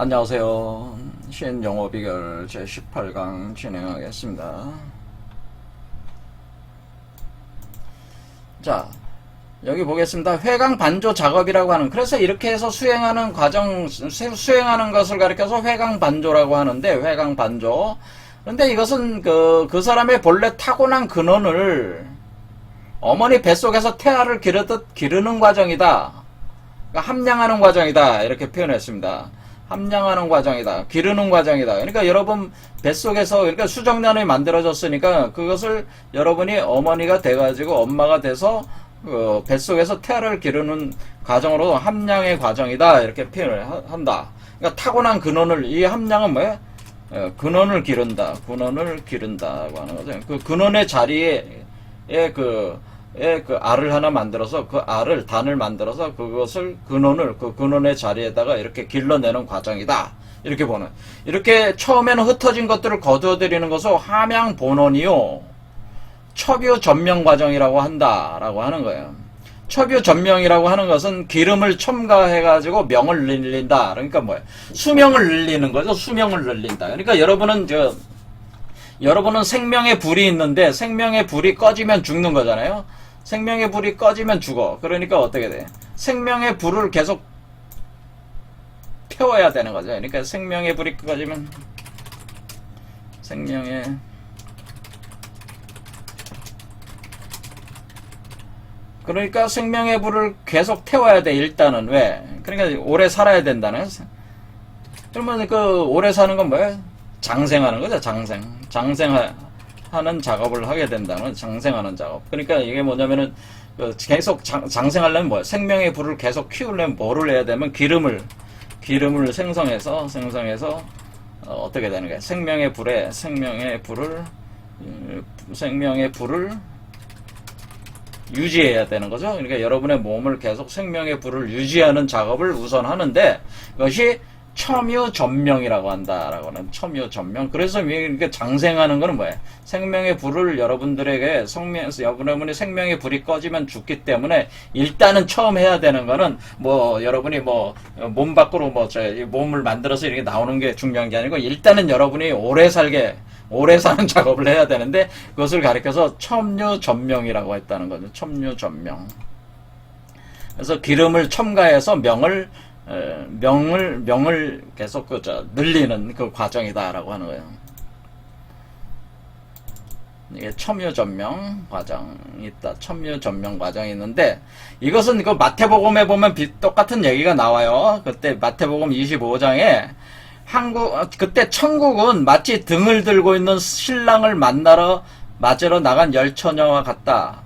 안녕하세요. 신영어비결 제18강 진행하겠습니다. 자, 여기 보겠습니다. 회강 반조 작업이라고 하는, 그래서 이렇게 해서 수행하는 과정, 수행하는 것을 가리켜서 회강 반조라고 하는데, 회강 반조. 근데 이것은 그 사람의 본래 타고난 근원을 어머니 뱃속에서 태아를 기르듯 기르는 과정이다. 그러니까 함량하는 과정이다. 이렇게 표현했습니다. 함량하는 과정이다. 기르는 과정이다. 그러니까 여러분 뱃속에서, 그러니까 수정란이 만들어졌으니까 그것을 여러분이 어머니가 돼가지고 엄마가 돼서 뱃속에서 태아를 기르는 과정으로 함량의 과정이다. 이렇게 표현을 한다. 그러니까 타고난 근원을, 이 함량은 뭐예요? 근원을 기른다. 근원을 기른다고 하는 거죠. 그 근원의 자리에 그 알을 하나 만들어서 그 알을, 단을 만들어서 그것을 근원을, 그 근원의 자리에다가 이렇게 길러내는 과정이다. 이렇게 보는. 이렇게 처음에는 흩어진 것들을 거두어들이는 것을 함양 본원이요. 첩유 전명 과정이라고 한다라고 하는 거예요. 첩유 전명이라고 하는 것은 기름을 첨가해가지고 명을 늘린다. 그러니까 뭐예요? 수명을 늘리는 거죠. 수명을 늘린다. 그러니까 여러분은 생명의 불이 있는데 생명의 불이 꺼지면 죽는 거잖아요. 생명의 불이 꺼지면 죽어. 그러니까 어떻게 돼? 생명의 불을 계속 태워야 되는 거죠. 그러니까 생명의 불이 꺼지면 그러니까 생명의 불을 계속 태워야 돼. 일단은. 왜? 그러니까 오래 살아야 된다는. 그러면 오래 사는 건 뭐예요? 장생하는 거죠. 장생하는 작업을 하게 된다는, 장생하는 작업. 그러니까 이게 뭐냐면은 계속 장생하려면 뭐야? 생명의 불을 계속 키우려면 뭐를 해야 되면 기름을 생성해서 어떻게 되는 거야? 생명의 불을 유지해야 되는 거죠. 그러니까 여러분의 몸을 계속 생명의 불을 유지하는 작업을 우선 하는데, 그것이 첨유전명이라고 한다라고 하는, 첨유전명. 그래서 이렇게 장생하는 거는 뭐예요? 생명의 불을 여러분들에게 여러분의 생명의 불이 꺼지면 죽기 때문에 일단은 처음 해야 되는 거는 여러분이 몸 밖으로 몸을 만들어서 이렇게 나오는 게 중요한 게 아니고, 일단은 여러분이 오래 사는 작업을 해야 되는데, 그것을 가리켜서 첨유전명이라고 했다는 거죠. 첨유전명. 그래서 기름을 첨가해서 명을 계속 늘리는 그 과정이다라고 하는 거예요. 이게 첨유전명 과정이 있다. 첨유전명 과정이 있는데, 이것은 마태복음에 보면 똑같은 얘기가 나와요. 그때 마태복음 25장에 그때 천국은 마치 등을 들고 있는 신랑을 맞으러 나간 10처녀와 같다.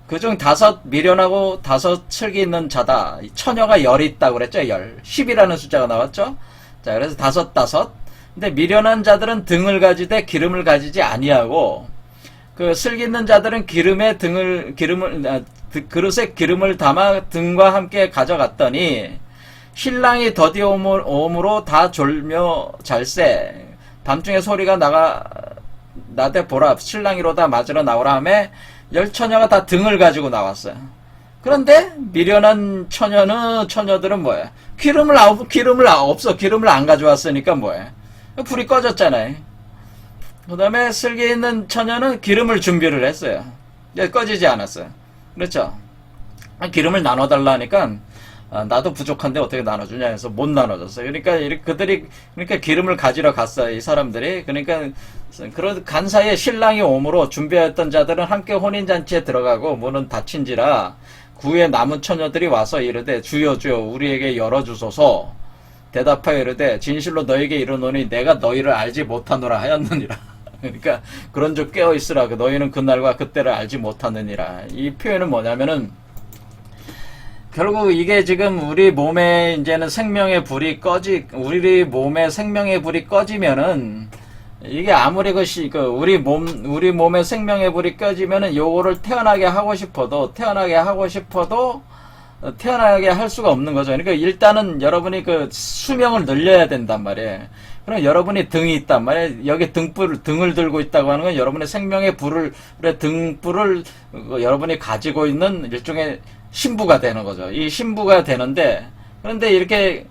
그중 5 미련하고 5 슬기 있는 자다. 처녀가 10이 있다고 그랬죠. 10이라는 숫자가 나왔죠. 자, 그래서 5. 근데 미련한 자들은 등을 가지되 기름을 가지지 아니하고, 그 슬기 있는 자들은 그릇에 기름을 담아 등과 함께 가져갔더니, 신랑이 더디옴으로 다 졸며 잘세. 밤중에 소리가 나되 보라, 신랑이로다 맞으러 나오라 하매 10처녀가 다 등을 가지고 나왔어요. 그런데 미련한 처녀들은 뭐예요? 기름을 안 가져왔으니까 뭐예요? 불이 꺼졌잖아요. 그 다음에 슬기 있는 처녀는 기름을 준비를 했어요. 꺼지지 않았어요. 그렇죠? 기름을 나눠달라 하니까, 나도 부족한데 어떻게 나눠주냐 해서 못 나눠줬어요. 그러니까 기름을 가지러 갔어요. 이 사람들이. 그러니까 간 사이에 신랑이 오므로 준비했던 자들은 함께 혼인잔치에 들어가고 문은 닫힌지라 구에 남은 처녀들이 와서 이르되 주여 우리에게 열어주소서. 대답하여 이르되 진실로 너에게 이르노니 내가 너희를 알지 못하노라 하였느니라. 그러니까 그런즉 깨어있으라. 너희는 그날과 그때를 알지 못하느니라. 이 표현은 뭐냐면은, 결국 이게 지금 우리 몸에 이제는 우리 몸에 생명의 불이 꺼지면은, 이게 아무리 우리 몸에 생명의 불이 꺼지면은 요거를 태어나게 하고 싶어도 태어나게 할 수가 없는 거죠. 그러니까 일단은 여러분이 수명을 늘려야 된단 말이에요. 그럼 여러분이 등이 있단 말이에요. 여기 등을 들고 있다고 하는 건 여러분의 생명의 등불을 여러분이 가지고 있는 일종의 신부가 되는 거죠. 이 신부가 되는데, 그런데 이렇게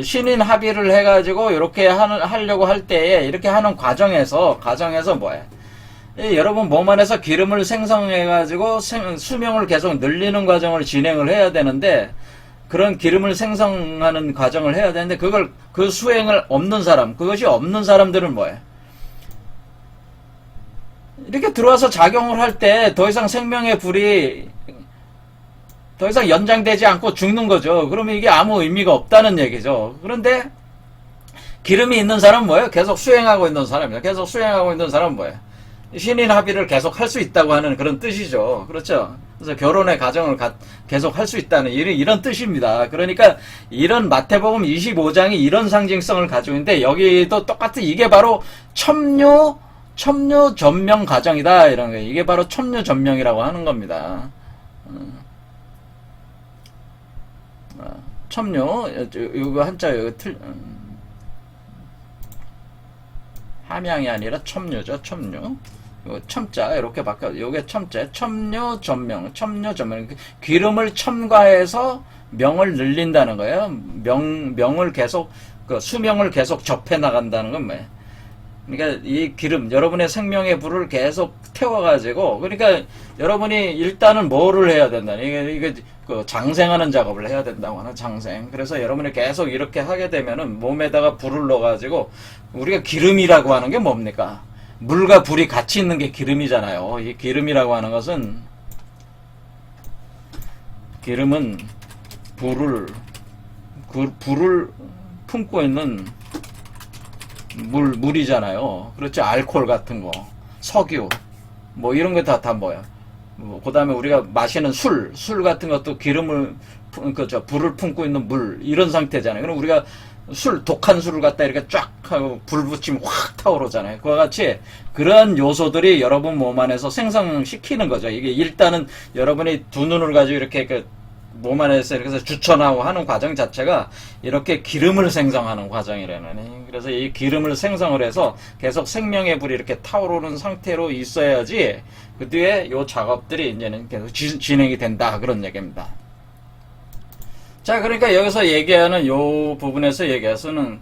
신인 합의를 해가지고 이렇게 하려고 할 때에 이렇게 하는 과정에서 뭐예요? 여러분 몸 안에서 기름을 생성해가지고 수명을 계속 늘리는 과정을 진행을 해야 되는데, 그런 기름을 생성하는 과정을 해야 되는데 그 수행을 없는 사람, 그것이 없는 사람들은 뭐예요? 이렇게 들어와서 작용을 할 때 더 이상 생명의 불이 더 이상 연장되지 않고 죽는 거죠. 그러면 이게 아무 의미가 없다는 얘기죠. 그런데 기름이 있는 사람은 뭐예요? 계속 수행하고 있는 사람이에요. 계속 수행하고 있는 사람은 뭐예요? 신인 합의를 계속 할 수 있다고 하는 그런 뜻이죠. 그렇죠? 그래서 결혼의 과정을 계속 할 수 있다는 이런 뜻입니다. 그러니까 이런 마태복음 25장이 이런 상징성을 가지고 있는데, 여기도 똑같은 이게 바로 첨유 전명 과정이다, 이런 거예요. 이게 바로 첨유 전명이라고 하는 겁니다. 첨유, 이거 한자 여기 함양이 아니라 첨유죠. 첨유. 첨자 이렇게 바꿔. 요게 첨자. 첨유 전명. 기름을 첨가해서 명을 늘린다는 거예요. 명을 계속, 그 수명을 계속 접해 나간다는 건 뭐예요? 그러니까 이 기름, 여러분의 생명의 불을 계속 태워가지고, 그러니까 여러분이 일단은 뭐를 해야 된다. 이게 그 장생하는 작업을 해야 된다고 하나, 장생. 그래서 여러분이 계속 이렇게 하게 되면은 몸에다가 불을 넣어가지고, 우리가 기름이라고 하는 게 뭡니까? 물과 불이 같이 있는 게 기름이잖아요. 이 기름이라고 하는 것은, 기름은 불을 품고 있는 물이잖아요. 그렇죠? 알코올 같은 거, 석유, 뭐 이런 거 다 뭐야? 그 다음에 우리가 마시는 술 같은 것도 기름을, 불을 품고 있는 물, 이런 상태잖아요. 그럼 우리가 독한 술을 갖다 이렇게 쫙 하고 불 붙이면 확 타오르잖아요. 그와 같이 그런 요소들이 여러분 몸 안에서 생성시키는 거죠. 이게 일단은 여러분이 두 눈을 가지고 이렇게 몸 안에서 이렇게 해서 주천하고 하는 과정 자체가 이렇게 기름을 생성하는 과정이라는. 그래서 이 기름을 생성을 해서 계속 생명의 불이 이렇게 타오르는 상태로 있어야지 그 뒤에 요 작업들이 이제는 계속 진행이 된다, 그런 얘기입니다. 자, 그러니까 여기서 얘기하는 요 부분에서 얘기해서는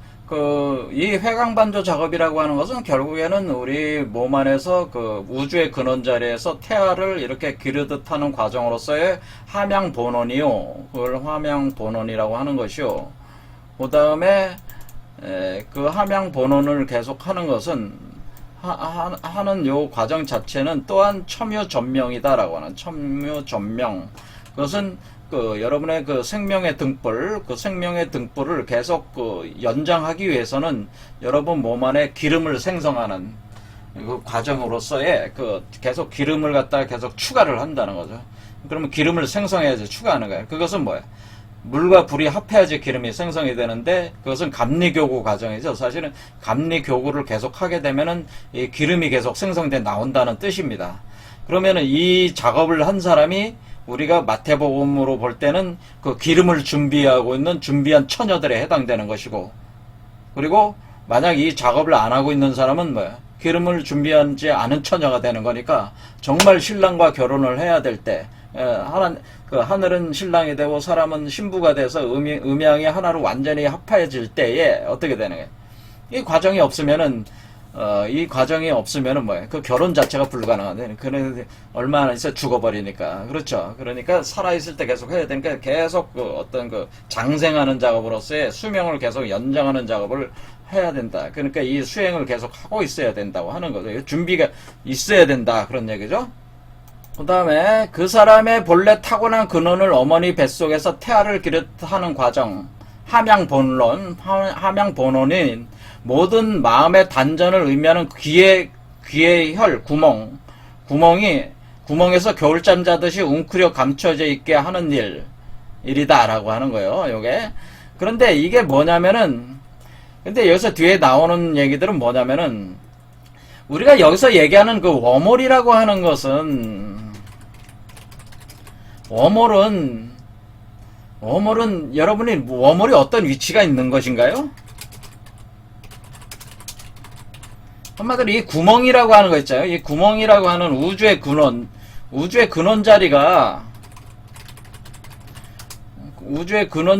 이 회광반조 작업이라고 하는 것은 결국에는 우리 몸 안에서 그 우주의 근원 자리에서 태아를 이렇게 기르듯 하는 과정으로서의 함양본원이요. 그걸 함양본원이라고 하는 것이요. 그 다음에 그 함양본원을 계속 하는 것은 하는 요 과정 자체는 또한 첨유전명이다라고 하는, 첨유전명. 그것은 여러분의 그 생명의 등불을 계속 연장하기 위해서는 여러분 몸 안에 기름을 생성하는 그 과정으로서의 계속 기름을 갖다가 계속 추가를 한다는 거죠. 그러면 기름을 생성해야지 추가하는 거예요. 그것은 뭐예요? 물과 불이 합해야지 기름이 생성이 되는데, 그것은 감리교구 과정이죠. 사실은 감리교구를 계속 하게 되면은 이 기름이 계속 생성돼 나온다는 뜻입니다. 그러면은 이 작업을 한 사람이 우리가 마태복음으로 볼 때는 그 기름을 준비한 처녀들에 해당되는 것이고, 그리고 만약 이 작업을 안 하고 있는 사람은 뭐야? 기름을 준비하지 않은 처녀가 되는 거니까, 정말 신랑과 결혼을 해야 될 때, 하늘은 신랑이 되고 사람은 신부가 돼서 음양이 하나로 완전히 합해질 때에 어떻게 되는 거예요? 이 과정이 없으면은 뭐예요? 그 결혼 자체가 불가능한데, 그는 얼마나 있어 죽어버리니까. 그렇죠. 그러니까 살아있을 때 계속 해야 되니까 계속 장생하는 작업으로서의 수명을 계속 연장하는 작업을 해야 된다. 그러니까 이 수행을 계속 하고 있어야 된다고 하는 거죠. 준비가 있어야 된다, 그런 얘기죠. 그 다음에 그 사람의 본래 타고난 근원을 어머니 뱃속에서 태아를 기르하는 과정, 함양본원인 모든 마음의 단전을 의미하는 귀의 혈, 구멍에서 겨울잠 자듯이 웅크려 감춰져 있게 하는 일이다라고 하는 거예요, 요게. 그런데 이게 뭐냐면은, 근데 여기서 뒤에 나오는 얘기들은 뭐냐면은, 우리가 여기서 얘기하는 그 워몰이라고 하는 것은, 워몰은 여러분이 워몰이 어떤 위치가 있는 것인가요? 한마디로 이 구멍이라고 하는 거 있잖아요. 이 구멍이라고 하는 우주의 근원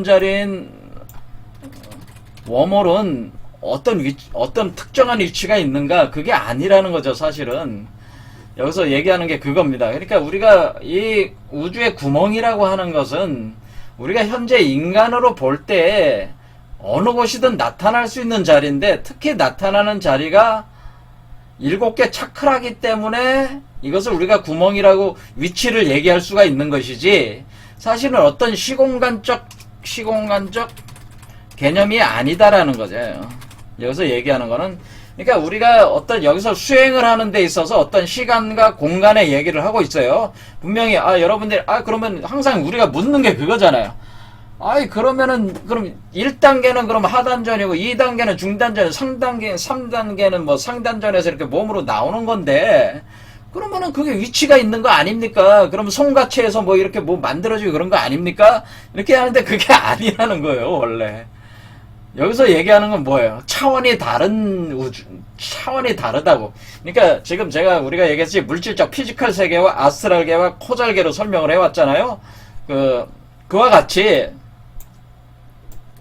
자리인 웜홀은 어떤 특정한 위치가 있는가, 그게 아니라는 거죠, 사실은. 여기서 얘기하는 게 그겁니다. 그러니까 우리가 이 우주의 구멍이라고 하는 것은 우리가 현재 인간으로 볼 때 어느 곳이든 나타날 수 있는 자리인데, 특히 나타나는 자리가 7개 차크라기 때문에 이것을 우리가 구멍이라고 위치를 얘기할 수가 있는 것이지, 사실은 어떤 시공간적 개념이 아니다라는 거죠. 여기서 얘기하는 거는, 그러니까 우리가 어떤 여기서 수행을 하는 데 있어서 어떤 시간과 공간의 얘기를 하고 있어요. 분명히 여러분들 그러면 항상 우리가 묻는 게 그거잖아요. 그러면은 그럼 1단계는 그럼 하단전이고 2단계는 중단전, 3단계는 뭐 상단전에서 이렇게 몸으로 나오는 건데, 그러면은 그게 위치가 있는 거 아닙니까? 그럼 손가체에서 뭐 이렇게 뭐 만들어지고 그런 거 아닙니까? 이렇게 하는데 그게 아니라는 거예요, 원래. 여기서 얘기하는 건 뭐예요? 차원이 다른 우주, 차원이 다르다고. 그러니까 지금 우리가 얘기했지, 물질적 피지컬 세계와 아스트랄계와 코잘계로 설명을 해왔잖아요. 그와 같이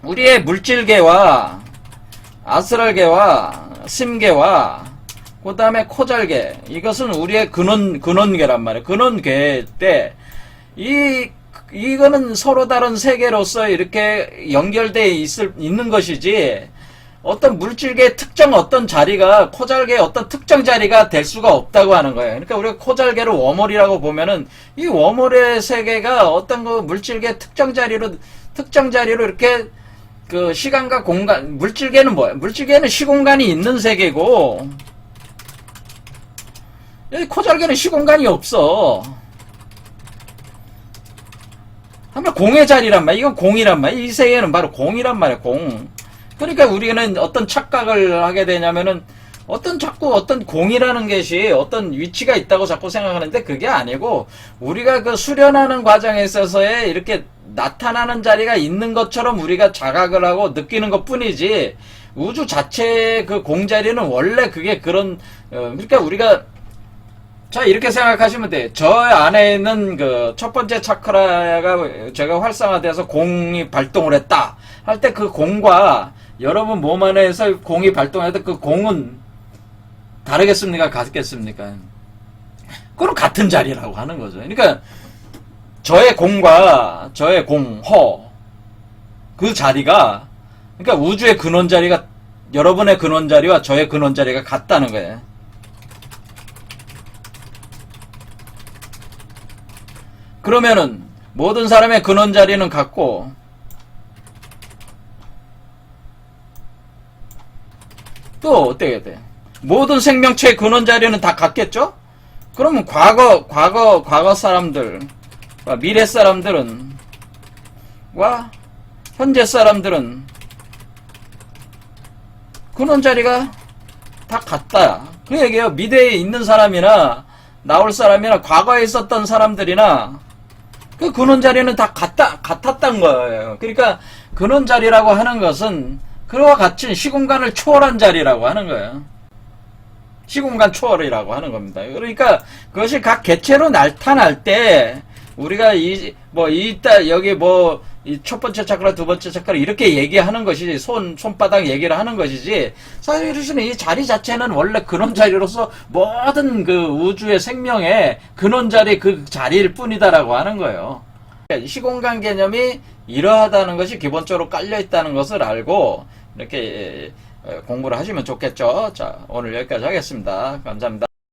우리의 물질계와 아스트랄계와 심계와 그 다음에 코잘계, 이것은 우리의 근원계란 말이에요. 근원계 때 이거는 서로 다른 세계로서 이렇게 연결되어 있는 것이지, 어떤 물질계의 특정 어떤 자리가 코잘계의 어떤 특정 자리가 될 수가 없다고 하는 거예요. 그러니까 우리가 코잘계를 웜홀이라고 보면은, 이 웜홀의 세계가 어떤 그 물질계의 특정 자리로 이렇게 그 시간과 공간, 물질계는 뭐예요? 물질계는 시공간이 있는 세계고, 여기 코잘계는 시공간이 없어. 한번 공의 자리란 말이야. 이건 공이란 말이야. 이 세계는 바로 공이란 말이야, 공. 그러니까 우리는 어떤 착각을 하게 되냐면은, 어떤 공이라는 것이 어떤 위치가 있다고 자꾸 생각하는데, 그게 아니고, 우리가 그 수련하는 과정에 있어서의 이렇게 나타나는 자리가 있는 것처럼 우리가 자각을 하고 느끼는 것 뿐이지, 우주 자체의 그 공자리는 원래 그게 그러니까 우리가, 자, 이렇게 생각하시면 돼. 저 안에 있는 그 첫 번째 차크라가 제가 활성화돼서 공이 발동을 했다 할 때, 그 공과 여러분 몸 안에서 공이 발동할 때 그 공은 다르겠습니까? 같겠습니까? 그건 같은 자리라고 하는 거죠. 그러니까 저의 공과 저의 그 자리가, 그러니까 우주의 근원 자리가, 여러분의 근원 자리와 저의 근원 자리가 같다는 거예요. 그러면은 모든 사람의 근원 자리는 같고, 또 어떻게 돼? 모든 생명체의 근원 자리는 다 같겠죠? 그러면 과거 사람들, 미래 사람들은, 현재 사람들은 근원 자리가 다 같다. 그 얘기예요. 미래에 있는 사람이나 나올 사람이나 과거에 있었던 사람들이나 그 근원 자리는 다 같았던 거예요. 그러니까 근원 자리라고 하는 것은 그와 같은 시공간을 초월한 자리라고 하는 거예요. 시공간 초월이라고 하는 겁니다. 그러니까 그것이 각 개체로 나타날 때 우리가 여기 이 첫 번째 차크라, 두 번째 차크라 이렇게 얘기하는 것이지, 손바닥 얘기를 하는 것이지, 사실은 이 자리 자체는 원래 근원 자리로서 모든 그 우주의 생명의 근원 자리, 그 자리일 뿐이다라고 하는 거예요. 시공간 개념이 이러하다는 것이 기본적으로 깔려 있다는 것을 알고 이렇게 공부를 하시면 좋겠죠. 자, 오늘 여기까지 하겠습니다. 감사합니다.